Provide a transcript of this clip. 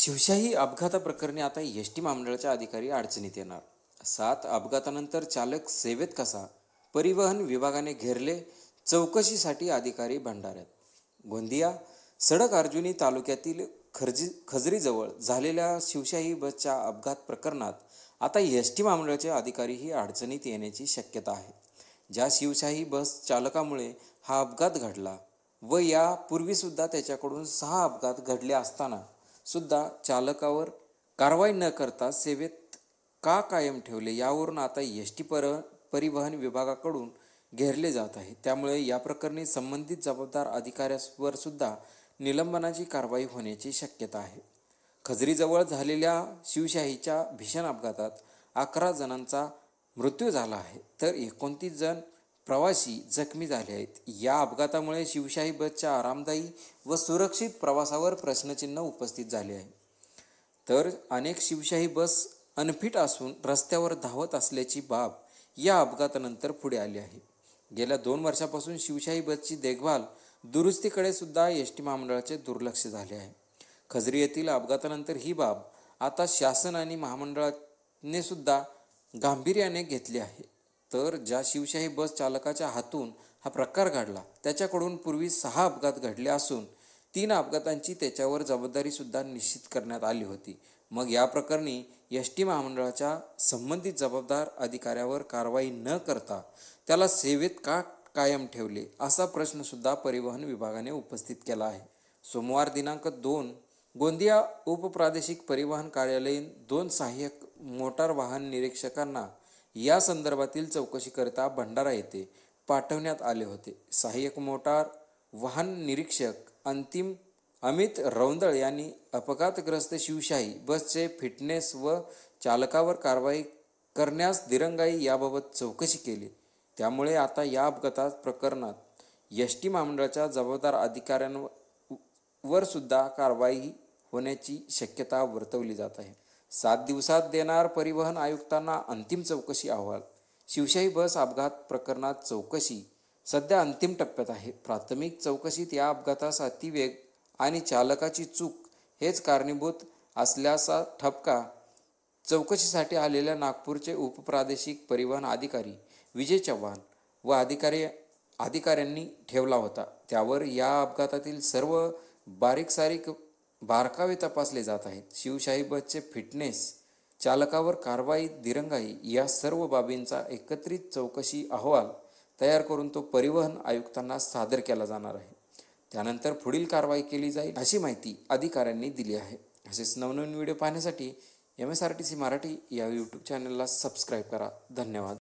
शिवशाही अपघाताप्रकरणी आता एस.टी महामंडळाचे अधिकारी अडचणीत येणार. 7 अपघातानंतर चालक सेवेत कसा? परिवहन विभागाने घेरले चौकशीसाठी अधिकारी भंडाऱ्यात. गोंदिया सडक अर्जुनी तालुक्यातील खजरीजवळ झालेल्या शिवशाही बसच्या अपघात प्रकरणात आता एस.टी महामंडळाचे अधिकारीही अडचणीत येण्याची शक्यता आहे. ज्या शिवशाही बस चालकामुळे हा अपघात घडला व यापूर्वीसुद्धा त्याच्याकडून 6 अपघात घडले असताना सुद्धा चालकावर कारवाई न करता सेवेत का कायम ठेवले, यावरून आता एस.टी परिवहन विभागाकडून घेरले जात आहे. त्यामुळे या प्रकरणी संबंधित जबाबदार अधिकाऱ्यावर सुद्धा निलंबनाची कारवाई होण्याची शक्यता आहे. खजरीजवळ झालेल्या शिवशाहीच्या भीषण अपघातात 11 जणांचा मृत्यू झाला आहे, तर 29 जण प्रवासी जखमी झाले आहेत. या अपघातामुळे शिवशाही बसच्या आरामदायी व सुरक्षित प्रवासावर प्रश्नचिन्ह उपस्थित झाले आहे. तर अनेक शिवशाही बस अनफिट असून रस्त्यावर धावत असल्याची बाब या अपघातानंतर पुढे आली आहे. गेल्या 2 वर्षापासून शिवशाही बसची देखभाल दुरुस्तीकडे सुद्धा एस.टी महामंडळाचे दुर्लक्ष झाले आहे. खजरी येथील अपघातानंतर ही बाब आता शासन आणि महामंडळाने सुद्धा गांभीर्याने घेतली आहे. तर ज्या शिवशाही बस चालकाच्या हातून हा प्रकार घडला त्याच्याकडून पूर्वी 6 अपघात घडले असून 3 अपघातांची त्याच्यावर जबाबदारी सुद्धा निश्चित करण्यात आली होती. मग या प्रकरणी एस.टी महामंडळाच्या संबंधित जबाबदार अधिकाऱ्यावर कारवाई न करता त्याला सेवेत का कायम ठेवले, असा प्रश्न सुद्धा परिवहन विभागाने उपस्थित केला आहे. सोमवार दिनांक 2 गोंदिया उपप्रादेशिक परिवहन कार्यालयीन 2 सहाय्यक मोटार वाहन निरीक्षकांना या संदर्भातील चौकशीकरिता भंडारा येथे पाठवण्यात आले होते. सहाय्यक मोटार वाहन निरीक्षक अमित रौंदळ यांनी अपघातग्रस्त शिवशाही बसचे फिटनेस व चालकावर कारवाई करण्यास दिरंगाई याबाबत चौकशी केली. त्यामुळे आता या अपघातात प्रकरणात एस.टी महामंडळाच्या जबाबदार अधिकाऱ्यांवर सुद्धा कारवाई होण्याची शक्यता वर्तवली जात आहे. 7 दिवसात देणार परिवहन आयुक्तांना अंतिम चौकशी अहवाल. शिवशाही बस अपघात प्रकरणात चौकशी सध्या अंतिम टप्प्यात आहे. प्राथमिक चौकशीत या अपघातास अतिवेग आणि चालकाची चूक हेच कारणीभूत असल्याचा ठपका चौकशीसाठी आलेल्या नागपूरचे उपप्रादेशिक परिवहन अधिकारी विजय चव्हाण व अधिकाऱ्यांनी ठेवला होता. त्यावर या अपघातातील सर्व बारीकसारीक बारकावे तपासले जात आहेत. शिवशाही बसचे फिटनेस, चालकावर कारवाई, दिरंगाई या सर्व बाबींचा एकत्रित चौकशी अहवाल तयार करून तो परिवहन आयुक्तांना सादर केला जाणार आहे. त्यानंतर पुढील कारवाई केली जाईल, अशी माहिती अधिकाऱ्यांनी दिली आहे. असेच नवनवीन व्हिडिओ पाहण्यासाठी MSRTC मराठी या यूट्यूब चॅनलला सबस्क्राईब करा. धन्यवाद.